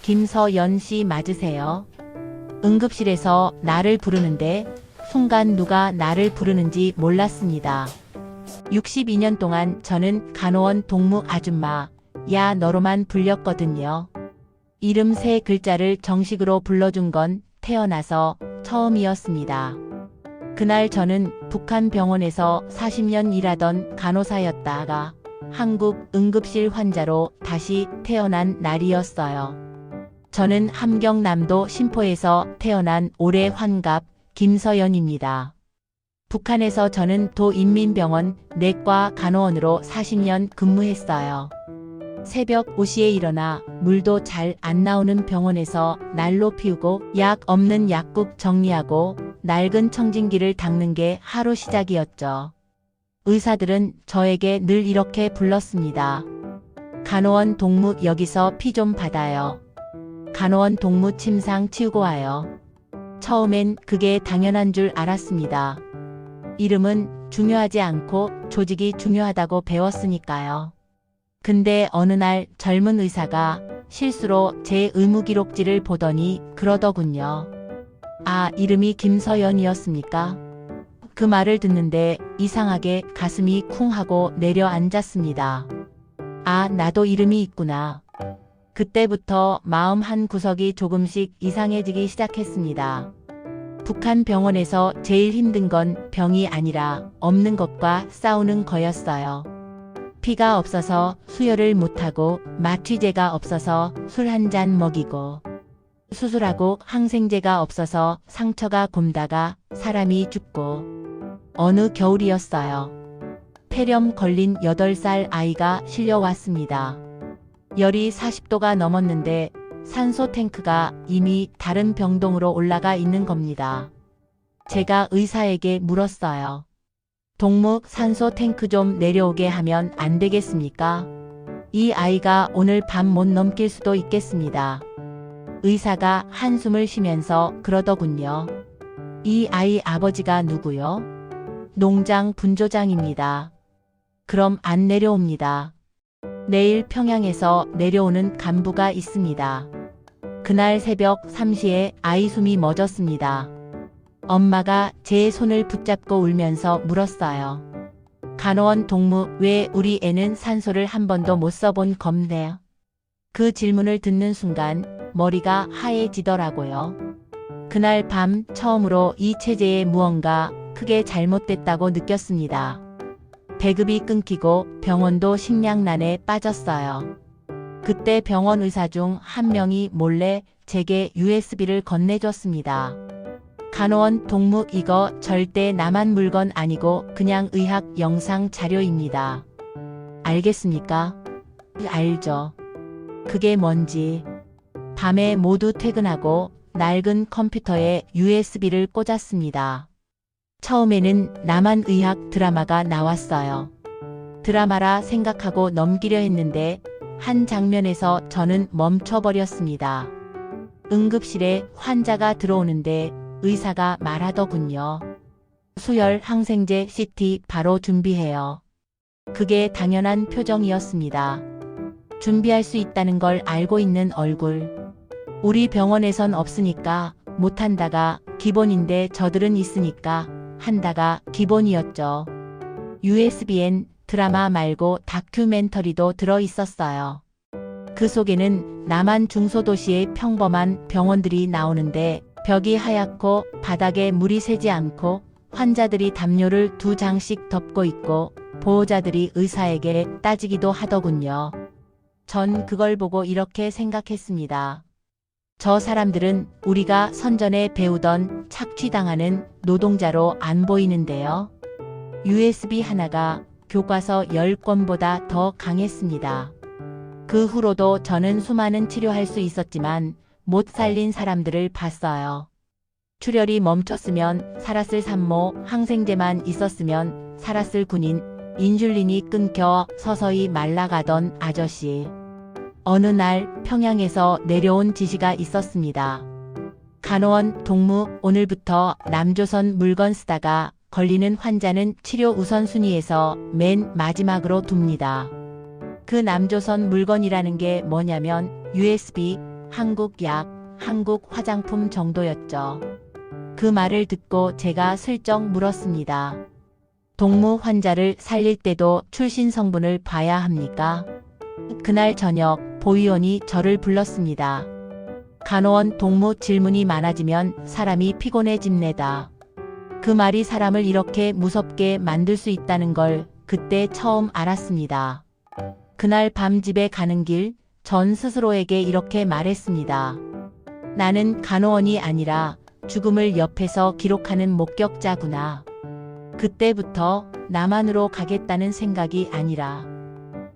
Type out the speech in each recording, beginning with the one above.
김서연 씨 맞으세요? 응급실에서 나를 부르는데 순간 누가 나를 부르는지 몰랐습니다. 62년 동안 저는 간호원 동무 아줌마, 야 너로만 불렸거든요. 이름 세 글자를 정식으로 불러준 건 태어나서 처음이었습니다. 그날 저는 북한 병원에서 40년 일하던 간호사였다가 한국 응급실 환자로 다시 태어난 날이었어요. 저는 함경남도 신포에서 태어난 올해 환갑 김서연입니다. 북한에서 저는 도인민병원 내과 간호원으로 40년 근무했어요. 새벽 5시에 일어나 물도 잘 안 나오는 병원에서 난로 피우고 약 없는 약국 정리하고 낡은 청진기를 닦는 게 하루 시작이었죠. 의사들은 저에게 늘 이렇게 불렀습니다. 간호원 동무 여기서 피 좀 받아요. 간호원 동무 침상 치우고 와요. 처음엔 그게 당연한 줄 알았습니다. 이름은 중요하지 않고 조직이 중요하다고 배웠으니까요. 근데 어느 날 젊은 의사가 실수로 제 의무기록지를 보더니 그러더군요. 아, 이름이 김서연이었습니까? 그 말을 듣는데 이상하게 가슴이 쿵 하고 내려앉았습니다. 아, 나도 이름이 있구나. 그때부터 마음 한 구석이 조금씩 이상해지기 시작했습니다. 북한 병원에서 제일 힘든 건 병이 아니라 없는 것과 싸우는 거였어요. 피가 없어서 수혈을 못하고 마취제가 없어서 술 한 잔 먹이고 수술하고 항생제가 없어서 상처가 굼다가 사람이 죽고 어느 겨울이었어요. 폐렴 걸린 8살 아이가 실려왔습니다. 열이 40도가 넘었는데 산소 탱크가 이미 다른 병동으로 올라가 있는 겁니다. 제가 의사에게 물었어요. 동무 산소 탱크 좀 내려오게 하면 안 되겠습니까? 이 아이가 오늘 밤 못 넘길 수도 있겠습니다. 의사가 한숨을 쉬면서 그러더군요. 이 아이 아버지가 누구요? 농장 분조장입니다. 그럼 안 내려옵니다. 내일 평양에서 내려오는 간부가 있습니다. 그날 새벽 3시에 아이 숨이 멎었습니다. 엄마가 제 손을 붙잡고 울면서 물었어요. 간호원 동무, 왜 우리 애는 산소를 한 번도 못 써본 겁네요? 그 질문을 듣는 순간 머리가 하얘지더라고요. 그날 밤 처음으로 이 체제에 무언가 크게 잘못됐다고 느꼈습니다. 배급이 끊기고 병원도 식량난에 빠졌어요. 그때 병원 의사 중 한 명이 몰래 제게 USB를 건네줬습니다. 간호원 동무 이거 절대 남한 물건 아니고 그냥 의학 영상 자료입니다. 알겠습니까? 알죠. 그게 뭔지. 밤에 모두 퇴근하고 낡은 컴퓨터에 USB를 꽂았습니다. 처음에는 남한 의학 드라마가 나왔어요. 드라마라 생각하고 넘기려 했는데 한 장면에서 저는 멈춰버렸습니다. 응급실에 환자가 들어오는데 의사가 말하더군요. 수혈 항생제 CT 바로 준비해요. 그게 당연한 표정이었습니다. 준비할 수 있다는 걸 알고 있는 얼굴. 우리 병원에선 없으니까 못한다가 기본인데 저들은 있으니까 한다가 기본이었죠. USB엔 드라마 말고 다큐멘터리도 들어있었어요. 그 속에는 남한 중소도시의 평범한 병원들이 나오는데 벽이 하얗고 바닥에 물이 새지 않고 환자들이 담요를 2장씩 덮고 있고 보호자들이 의사에게 따지기도 하더군요. 전 그걸 보고 이렇게 생각했습니다. 저 사람들은 우리가 선전에 배우던 착취당하는 노동자로 안 보이는데요. USB 하나가 교과서 10권보다 더 강했습니다. 그 후로도 저는 수많은 치료할 수 있었지만 못 살린 사람들을 봤어요. 출혈이 멈췄으면 살았을 산모, 항생제만 있었으면 살았을 군인, 인슐린이 끊겨 서서히 말라가던 아저씨. 어느 날 평양에서 내려온 지시가 있었습니다. 간호원 동무, 오늘부터 남조선 물건 쓰다가 걸리는 환자는 치료 우선순위에서 맨 마지막으로 둡니다. 그 남조선 물건이라는 게 뭐냐면 USB, 한국 약, 한국 화장품 정도였죠. 그 말을 듣고 제가 슬쩍 물었습니다. 동무 환자를 살릴 때도 출신 성분을 봐야 합니까? 그날 저녁 보위원이 저를 불렀습니다. 간호원 동무 질문이 많아지면 사람이 피곤해집니다. 그 말이 사람을 이렇게 무섭게 만들 수 있다는 걸 그때 처음 알았습니다. 그날 밤 집에 가는 길, 전 스스로에게 이렇게 말했습니다. 나는 간호원이 아니라 죽음을 옆에서 기록하는 목격자구나. 그때부터 나만으로 가겠다는 생각이 아니라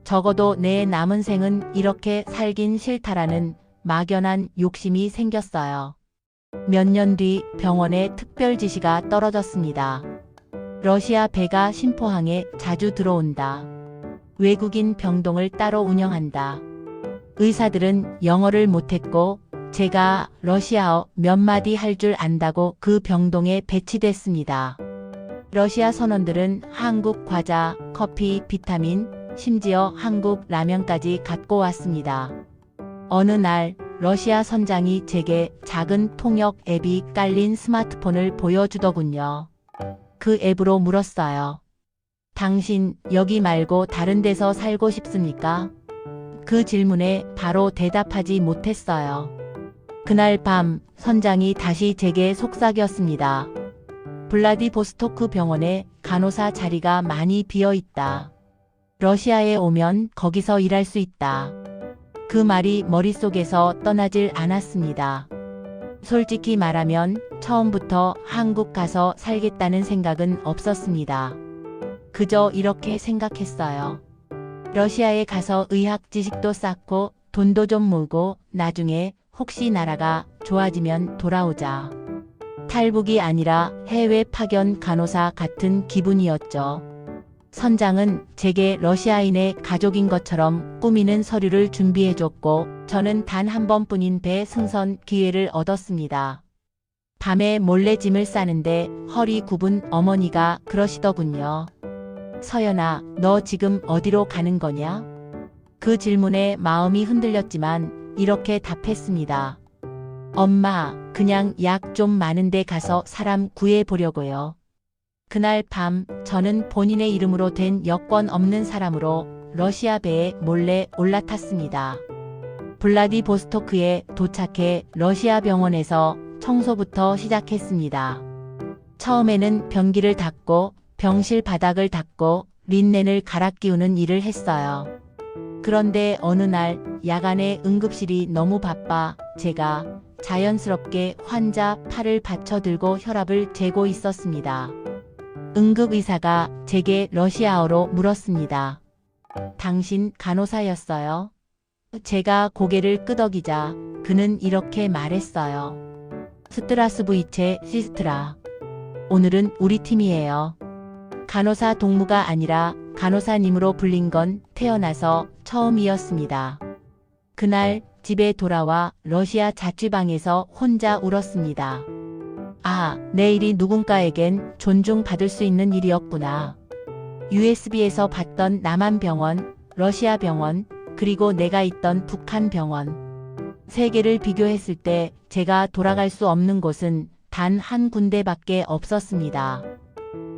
적어도 내 남은 생은 이렇게 살긴 싫다라는 막연한 욕심이 생겼어요. 몇 년 뒤 병원에 특별 지시가 떨어졌습니다. 러시아 배가 심포항에 자주 들어온다. 외국인 병동을 따로 운영한다. 의사들은 영어를 못했고 제가 러시아어 몇 마디 할 줄 안다고 그 병동에 배치됐습니다. 러시아 선원들은 한국 과자, 커피, 비타민, 심지어 한국 라면까지 갖고 왔습니다. 어느 날 러시아 선장이 제게 작은 통역 앱이 깔린 스마트폰을 보여주더군요. 그 앱으로 물었어요. 당신 여기 말고 다른 데서 살고 싶습니까? 그 질문에 바로 대답하지 못했어요. 그날 밤 선장이 다시 제게 속삭였습니다. 블라디보스토크 병원에 간호사 자리가 많이 비어 있다. 러시아에 오면 거기서 일할 수 있다. 그 말이 머릿속에서 떠나질 않았습니다. 솔직히 말하면 처음부터 한국 가서 살겠다는 생각은 없었습니다. 그저 이렇게 생각했어요. 러시아에 가서 의학 지식도 쌓고 돈도 좀 모으고 나중에 혹시 나라가 좋아지면 돌아오자. 탈북이 아니라 해외 파견 간호사 같은 기분이었죠. 선장은 제게 러시아인의 가족인 것처럼 꾸미는 서류를 준비해줬고 저는 단 한 번뿐인 배 승선 기회를 얻었습니다. 밤에 몰래 짐을 싸는데 허리 굽은 어머니가 그러시더군요. 서연아, 너 지금 어디로 가는 거냐? 그 질문에 마음이 흔들렸지만 이렇게 답했습니다. 엄마, 그냥 약 좀 많은 데 가서 사람 구해보려고요. 그날 밤 저는 본인의 이름으로 된 여권 없는 사람으로 러시아 배에 몰래 올라탔습니다. 블라디보스토크에 도착해 러시아 병원에서 청소부터 시작했습니다. 처음에는 변기를 닦고 병실 바닥을 닦고 린넨을 갈아 끼우는 일을 했어요. 그런데 어느 날 야간에 응급실이 너무 바빠 제가 자연스럽게 환자 팔을 받쳐들고 혈압을 재고 있었습니다. 응급의사가 제게 러시아어로 물었습니다. 당신 간호사였어요? 제가 고개를 끄덕이자 그는 이렇게 말했어요. 스트라스부이체 시스트라. 오늘은 우리 팀이에요. 간호사 동무가 아니라 간호사님으로 불린 건 태어나서 처음이었습니다. 그날 집에 돌아와 러시아 자취방에서 혼자 울었습니다. 아, 내 일이 누군가에겐 존중받을 수 있는 일이었구나. USB에서 봤던 남한 병원, 러시아 병원, 그리고 내가 있던 북한 병원. 세 개를 비교했을 때 제가 돌아갈 수 없는 곳은 단 한 군데밖에 없었습니다.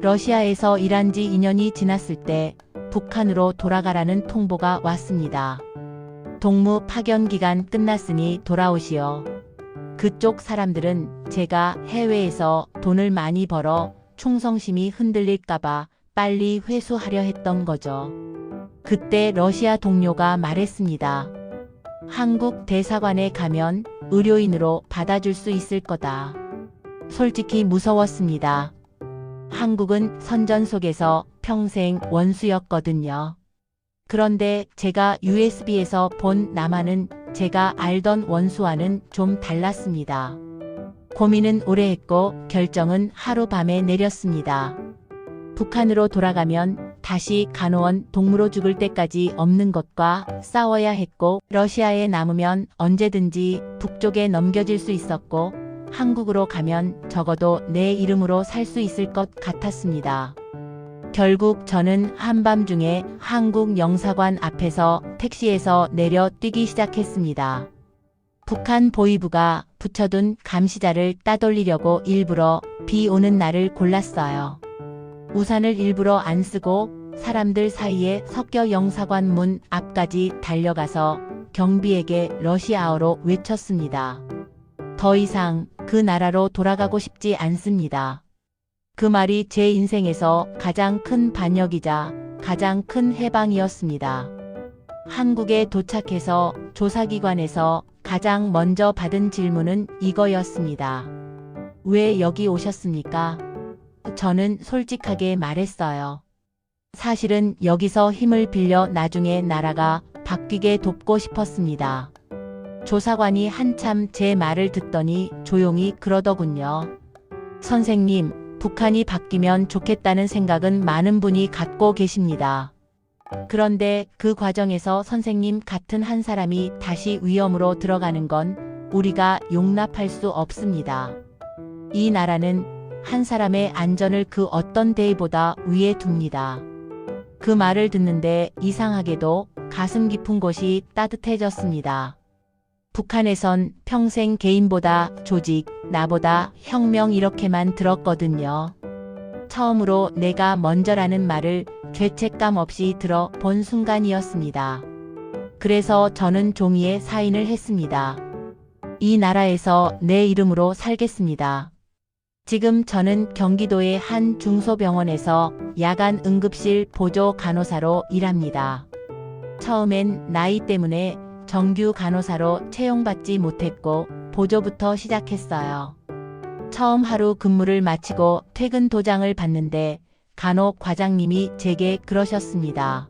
러시아에서 일한 지 2년이 지났을 때 북한으로 돌아가라는 통보가 왔습니다. 동무 파견 기간 끝났으니 돌아오시오. 그쪽 사람들은 제가 해외에서 돈을 많이 벌어 충성심이 흔들릴까봐 빨리 회수하려 했던 거죠. 그때 러시아 동료가 말했습니다. 한국 대사관에 가면 의료인으로 받아줄 수 있을 거다. 솔직히 무서웠습니다. 한국은 선전 속에서 평생 원수였거든요. 그런데 제가 USB에서 본 남한은 제가 알던 원수와는 좀 달랐습니다. 고민은 오래 했고 결정은 하루밤에 내렸습니다. 북한으로 돌아가면 다시 간호원 동무로 죽을 때까지 없는 것과 싸워야 했고 러시아에 남으면 언제든지 북쪽에 넘겨질 수 있었고 한국으로 가면 적어도 내 이름으로 살 수 있을 것 같았습니다. 결국 저는 한밤중에 한국 영사관 앞에서 택시에서 내려 뛰기 시작했습니다. 북한 보위부가 붙여둔 감시자를 따돌리려고 일부러 비 오는 날을 골랐어요. 우산을 일부러 안 쓰고 사람들 사이에 섞여 영사관 문 앞까지 달려가서 경비에게 러시아어로 외쳤습니다. 더 이상 그 나라로 돌아가고 싶지 않습니다. 그 말이 제 인생에서 가장 큰 반역이자 가장 큰 해방이었습니다. 한국에 도착해서 조사기관에서 가장 먼저 받은 질문은 이거였습니다. 왜 여기 오셨습니까? 저는 솔직하게 말했어요. 사실은 여기서 힘을 빌려 나중에 나라가 바뀌게 돕고 싶었습니다. 조사관이 한참 제 말을 듣더니 조용히 그러더군요. 선생님, 북한이 바뀌면 좋겠다는 생각은 많은 분이 갖고 계십니다. 그런데 그 과정에서 선생님 같은 한 사람이 다시 위험으로 들어가는 건 우리가 용납할 수 없습니다. 이 나라는 한 사람의 안전을 그 어떤 대의보다 위에 둡니다. 그 말을 듣는데 이상하게도 가슴 깊은 곳이 따뜻해졌습니다. 북한에선 평생 개인보다 조직, 나보다 혁명 이렇게만 들었거든요. 처음으로 내가 먼저라는 말을 죄책감 없이 들어본 순간이었습니다. 그래서 저는 종이에 사인을 했습니다. 이 나라에서 내 이름으로 살겠습니다. 지금 저는 경기도의 한 중소병원에서 야간 응급실 보조 간호사로 일합니다. 처음엔 나이 때문에 정규 간호사로 채용받지 못했고 보조부터 시작했어요. 처음 하루 근무를 마치고 퇴근 도장을 받는데 간호 과장님이 제게 그러셨습니다.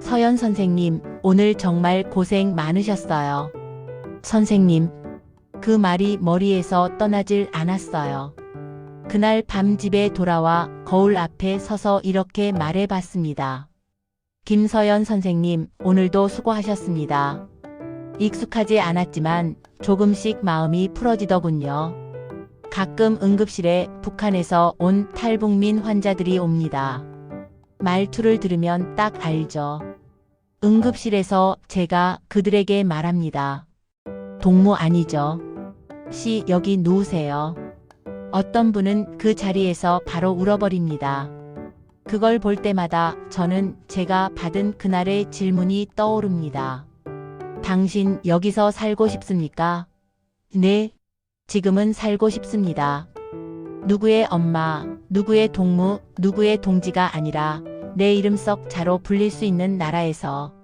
서연 선생님, 오늘 정말 고생 많으셨어요. 선생님, 그 말이 머리에서 떠나질 않았어요. 그날 밤 집에 돌아와 거울 앞에 서서 이렇게 말해봤습니다. 김서연 선생님, 오늘도 수고하셨습니다. 익숙하지 않았지만 조금씩 마음이 풀어지더군요. 가끔 응급실에 북한에서 온 탈북민 환자들이 옵니다. 말투를 들으면 딱 알죠. 응급실에서 제가 그들에게 말합니다. 동무 아니죠. 씨, 여기 누우세요. 어떤 분은 그 자리에서 바로 울어버립니다. 그걸 볼 때마다 저는 제가 받은 그날의 질문이 떠오릅니다. 당신 여기서 살고 싶습니까? 네, 지금은 살고 싶습니다. 누구의 엄마, 누구의 동무, 누구의 동지가 아니라 내 이름 썩 자로 불릴 수 있는 나라에서